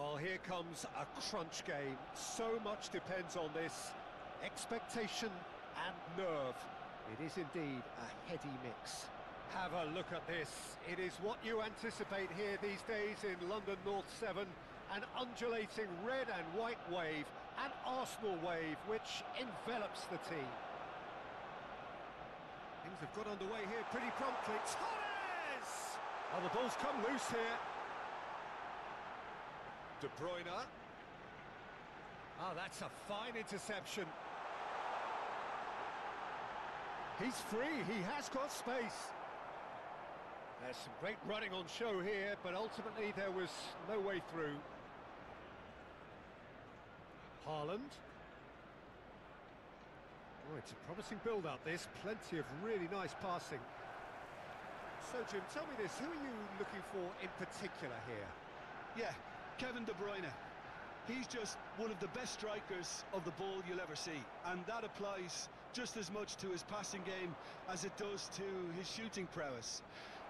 Well, here comes a crunch game. So much depends on this. Expectation and nerve. It is indeed a heady mix. Have a look at this. It is what you anticipate here these days in London North 7. An undulating red and white wave, an Arsenal wave which envelops the team. Things have got underway here pretty promptly. Torres! Oh, the ball's come loose here. De Bruyne. Oh, that's a fine interception. He's free, he has got space. There's some great running on show here, but ultimately there was no way through. Haaland. Oh, it's a promising build-up, this. Plenty of really nice passing. So, Jim, tell me this, who are you looking for in particular here? Yeah, Kevin De Bruyne. He's just one of the best strikers of the ball you'll ever see, and that applies just as much to his passing game as it does to his shooting prowess.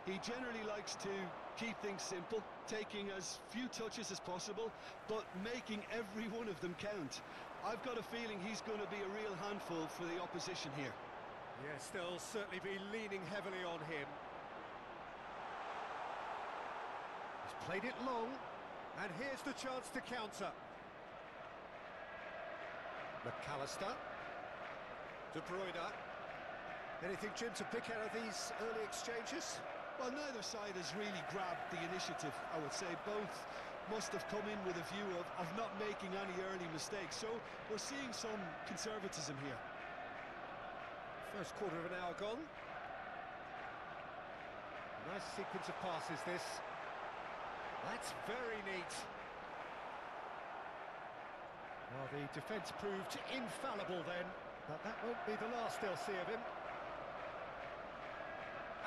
He generally likes to keep things simple, taking as few touches as possible, but making every one of them count. I've got a feeling he's going to be a real handful for the opposition here. Yes, they'll certainly be leaning heavily on him. He's played it long, and here's the chance to counter. McAllister. De Bruyne. Anything, Jim, to pick out of these early exchanges? Well, neither side has really grabbed the initiative, I would say. Both must have come in with a view of not making any early mistakes. So we're seeing some conservatism here. First quarter of an hour gone. Nice sequence of passes, this. That's very neat. Well, the defence proved infallible then, but that won't be the last they'll see of him.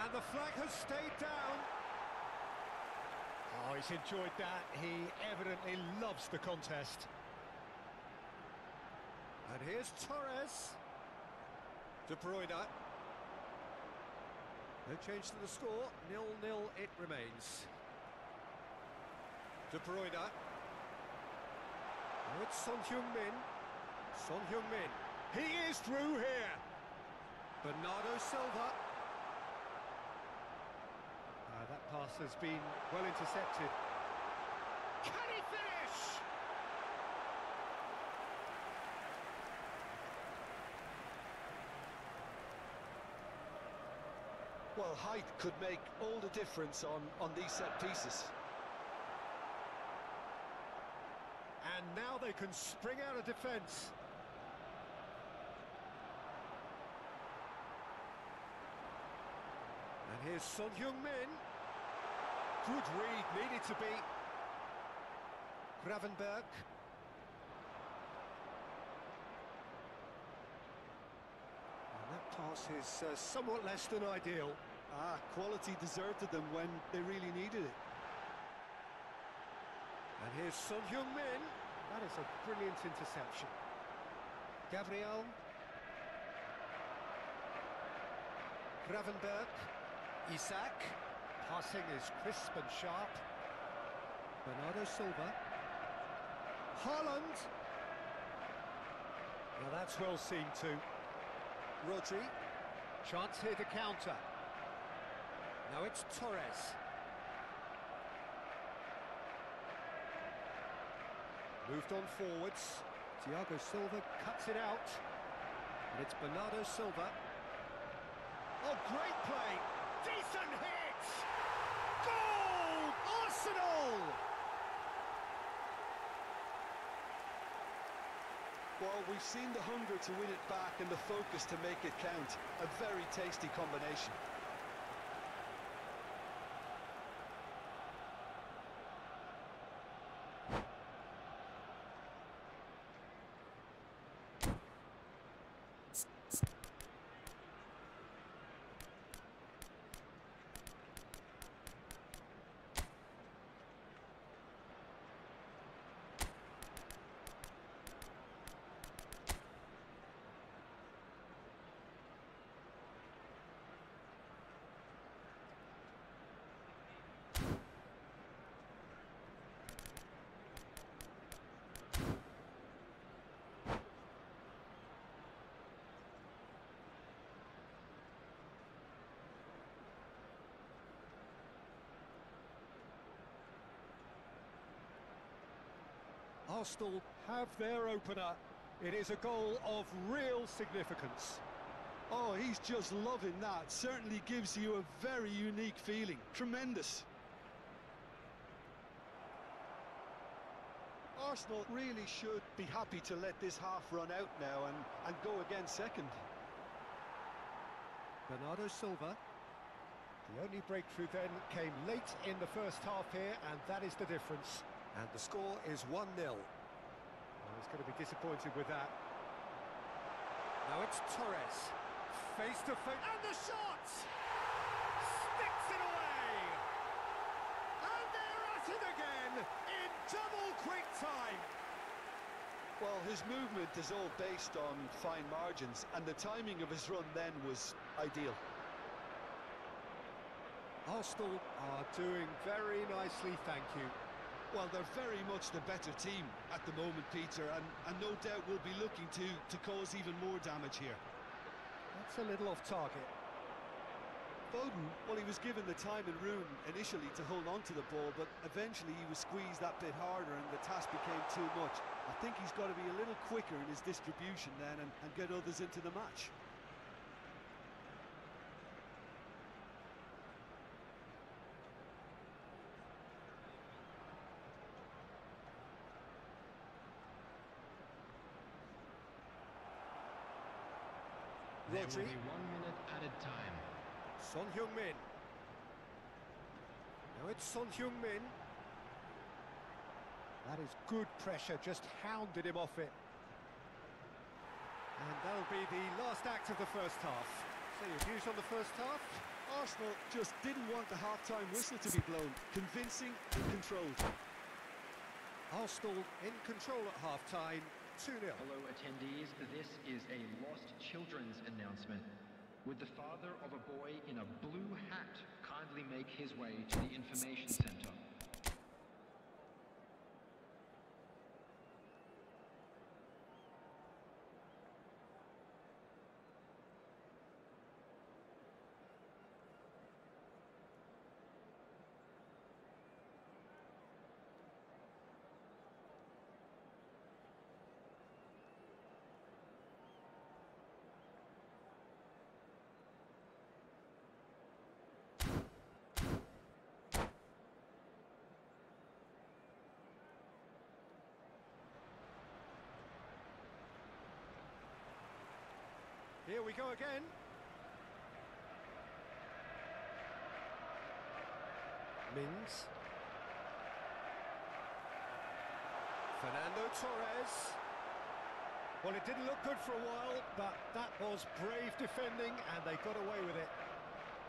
And the flag has stayed down. Oh, he's enjoyed that. He evidently loves the contest. And here's Torres. De Bruyne. No change to the score. 0-0 it remains. De Bruyne. Now it's Son Heung-min. Son Heung-min. He is through here. Bernardo Silva. That pass has been well intercepted. Can he finish? Well, height could make all the difference on these set pieces. And now they can spring out of defence. And here's Son Heung-min. Good read, needed to be. Gravenberg. And that pass is somewhat less than ideal. Quality deserted them when they really needed it. And here's Son Heung-min. That is a brilliant interception. Gabriel. Gravenberg. Isak. Passing is crisp and sharp. Bernardo Silva. Haaland. Now that's well seen too. Rodri. Chance here to counter. Now it's Torres. Moved on forwards. Thiago Silva cuts it out. And it's Bernardo Silva. Oh, great play! Decent hit! Goal! Arsenal! Well, we've seen the hunger to win it back and the focus to make it count. A very tasty combination. Arsenal have their opener. It is a goal of real significance. Oh, he's just loving that. Certainly gives you a very unique feeling. Tremendous. Arsenal really should be happy to let this half run out now and go again second. Bernardo Silva. The only breakthrough then came late in the first half here, and that is the difference. And the score is 1-0. He's going to be disappointed with that. Now it's Torres. Face to face. And the shot! Sticks it away! And they're at it again in double quick time. Well, his movement is all based on fine margins, and the timing of his run then was ideal. Arsenal are doing very nicely, thank you. Well, they're very much the better team at the moment, Peter, and no doubt will be looking to cause even more damage here. That's a little off target. Foden, well, he was given the time and room initially to hold on to the ball, but eventually he was squeezed that bit harder and the task became too much. I think he's got to be a little quicker in his distribution then and get others into the match. There will Rodri. be 1 minute added time. Son Heung-min. Now it's Son Heung-min. That is good pressure, just hounded him off it. And that'll be the last act of the first half. So your views on the first half? Arsenal just didn't want the half-time whistle to be blown. Convincing and controlled. Arsenal in control at half-time, 2-0. Hello attendees, this is a lost children's announcement. Would the father of a boy in a blue hat kindly make his way to the information center? Here we go again. Mings. Fernando Torres. Well, it didn't look good for a while, but that was brave defending, and they got away with it.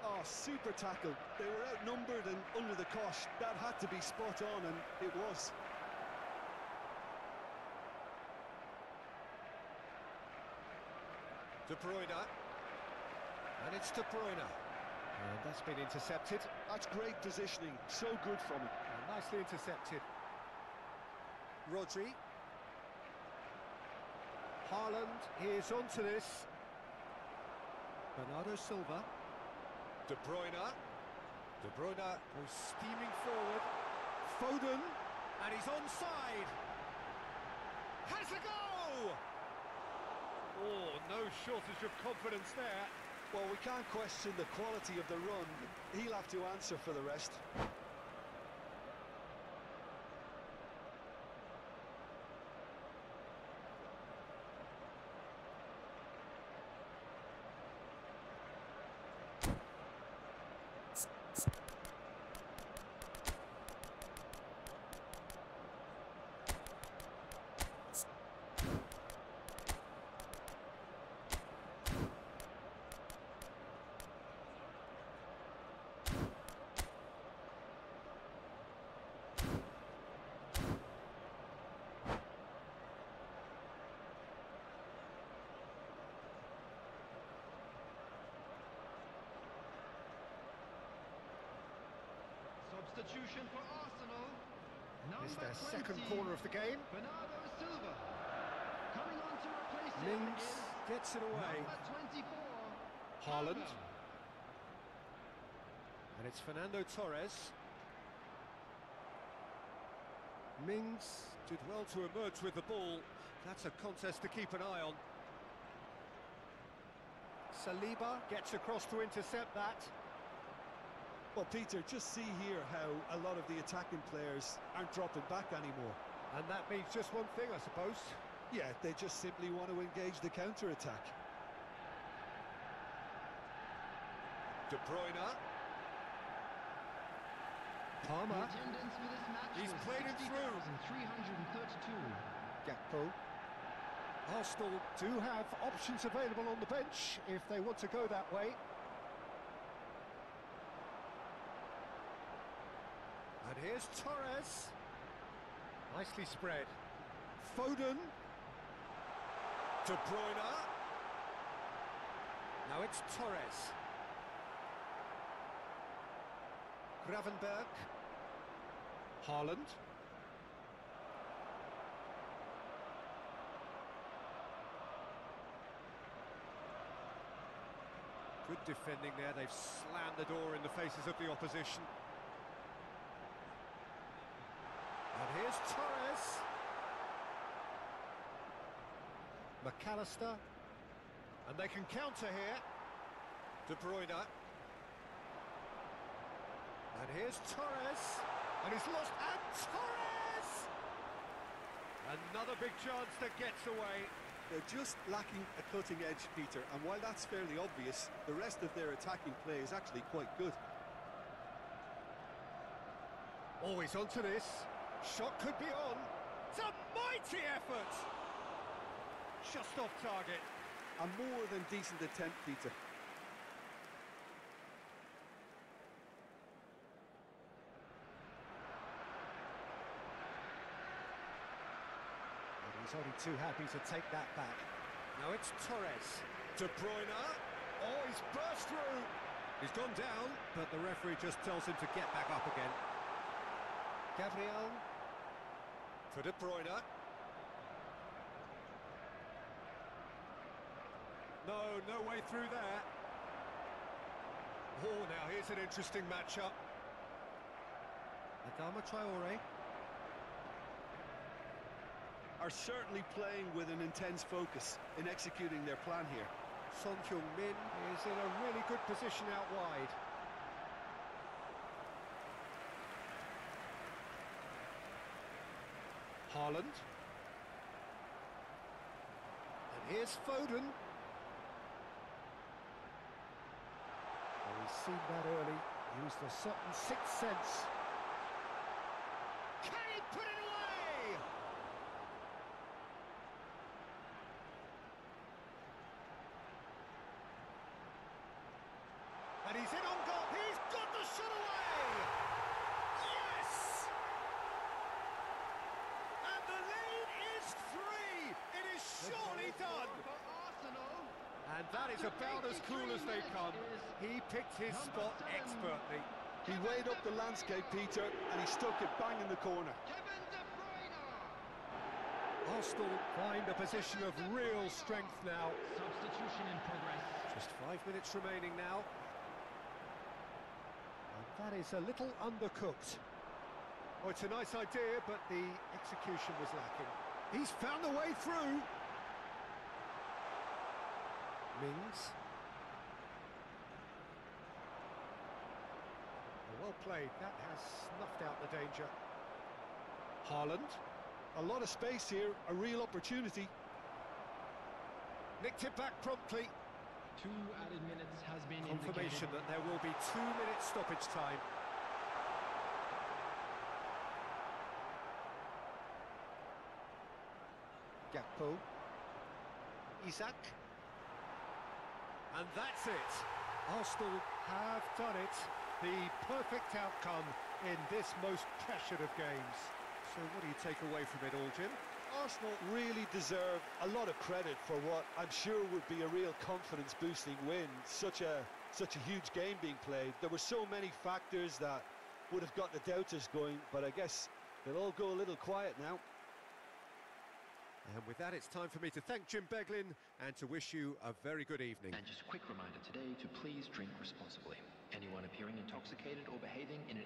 Oh, super tackle. They were outnumbered and under the cosh. That had to be spot on, and it was. De Bruyne. And it's De Bruyne. And that's been intercepted. That's great positioning. So good from him. And nicely intercepted. Rodri. Haaland is onto this. Bernardo Silva. De Bruyne. De Bruyne goes steaming forward. Foden. And he's onside. Has a go! Oh, no shortage of confidence there. Well, we can't question the quality of the run. He'll have to answer for the rest. Substitution for Arsenal. It's Number their 20, second corner of the game. Bernardo Silva. Coming on to replace him Mings is gets it away. number 24, Haaland. Haaland. And it's Fernando Torres. Mings did well to emerge with the ball. That's a contest to keep an eye on. Saliba gets across to intercept that. Well, Peter, just see here how a lot of the attacking players aren't dropping back anymore. And that means just one thing, I suppose. Yeah, they just simply want to engage the counter-attack. De Bruyne. The Palmer. attendance for this match He's was played it through. 60,332. Gakpo. Arsenal do have options available on the bench if they want to go that way. And here's Torres. Nicely spread. Foden. De Bruyne. Now it's Torres. Gravenberg. Haaland. Good defending there, they've slammed the door in the faces of the opposition. And here's Torres. McAllister. And they can counter here. De Bruyne. And here's Torres. And he's lost. And Torres! Another big chance that gets away. They're just lacking a cutting edge, Peter, and while that's fairly obvious, the rest of their attacking play is actually quite good. Always onto this. Shot could be on. It's a mighty effort! Just off target. A more than decent attempt, Peter. He's only too happy to take that back. Now it's Torres. De Bruyne. Oh, he's burst through. He's gone down, but the referee just tells him to get back up again. Gabriel. For De Bruyne. No way through there. Oh, now here's an interesting matchup. Adama Traore. Are certainly playing with an intense focus in executing their plan here. Son Heung-min is in a really good position out wide. Haaland. And here's Foden. Well, he's seen that early. Used a certain sixth sense. Can he put it away? And he's in on goal. He's got the shot away! Yes! And the lead is 3. It is surely done. For Arsenal. And that is about as cool as they come. He picked his spot expertly. He weighed up the landscape, Peter, and he stuck it bang in the corner. Kevin De Bruyne. Arsenal find a position of real strength now. Substitution in progress. Just 5 minutes remaining now. And that is a little undercooked. Oh, it's a nice idea, but the execution was lacking. He's found a way through. Mings. Well played, that has snuffed out the danger. Haaland. A lot of space here, a real opportunity. Nicked it back promptly. 2 added minutes has been Confirmation indicated. that there will be 2 minutes stoppage time. Gakpo. Isak. And that's it. Arsenal have done it. The perfect outcome in this most pressured of games. So what do you take away from it all, Jim? Arsenal really deserve a lot of credit for what I'm sure would be a real confidence-boosting win. Such a huge game being played. There were so many factors that would have got the doubters going, but I guess they'll all go a little quiet now. And with that, it's time for me to thank Jim Beglin and to wish you a very good evening. And just a quick reminder today to please drink responsibly. Anyone appearing intoxicated or behaving in an